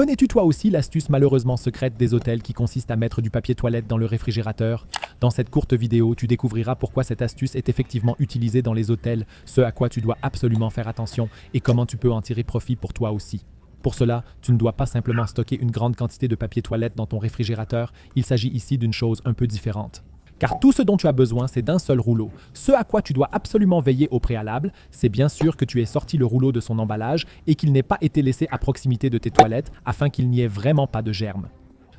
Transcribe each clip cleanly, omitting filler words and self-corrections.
Connais-tu toi aussi l'astuce malheureusement secrète des hôtels qui consiste à mettre du papier toilette dans le réfrigérateur? Dans cette courte vidéo, tu découvriras pourquoi cette astuce est effectivement utilisée dans les hôtels, ce à quoi tu dois absolument faire attention et comment tu peux en tirer profit pour toi aussi. Pour cela, tu ne dois pas simplement stocker une grande quantité de papier toilette dans ton réfrigérateur, il s'agit ici d'une chose un peu différente. Car tout ce dont tu as besoin, c'est d'un seul rouleau. Ce à quoi tu dois absolument veiller au préalable, c'est bien sûr que tu aies sorti le rouleau de son emballage et qu'il n'ait pas été laissé à proximité de tes toilettes afin qu'il n'y ait vraiment pas de germes.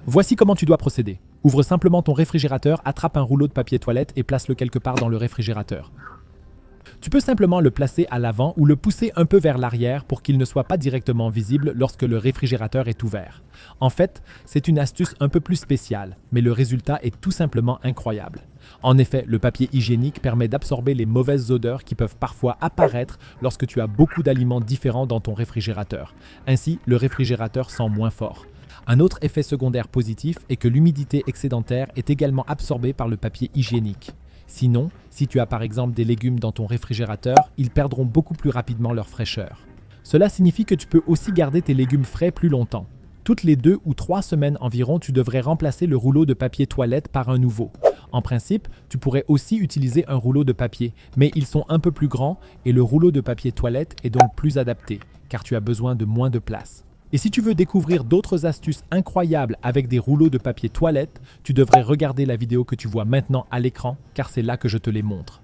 Voici comment tu dois procéder. Ouvre simplement ton réfrigérateur, attrape un rouleau de papier toilette et place-le quelque part dans le réfrigérateur. Tu peux simplement le placer à l'avant ou le pousser un peu vers l'arrière pour qu'il ne soit pas directement visible lorsque le réfrigérateur est ouvert. En fait, c'est une astuce un peu plus spéciale, mais le résultat est tout simplement incroyable. En effet, le papier hygiénique permet d'absorber les mauvaises odeurs qui peuvent parfois apparaître lorsque tu as beaucoup d'aliments différents dans ton réfrigérateur. Ainsi, le réfrigérateur sent moins fort. Un autre effet secondaire positif est que l'humidité excédentaire est également absorbée par le papier hygiénique. Sinon, si tu as par exemple des légumes dans ton réfrigérateur, ils perdront beaucoup plus rapidement leur fraîcheur. Cela signifie que tu peux aussi garder tes légumes frais plus longtemps. Toutes les 2 ou 3 semaines environ, tu devrais remplacer le rouleau de papier toilette par un nouveau. En principe, tu pourrais aussi utiliser un rouleau de papier, mais ils sont un peu plus grands et le rouleau de papier toilette est donc plus adapté, car tu as besoin de moins de place. Et si tu veux découvrir d'autres astuces incroyables avec des rouleaux de papier toilette, tu devrais regarder la vidéo que tu vois maintenant à l'écran, car c'est là que je te les montre.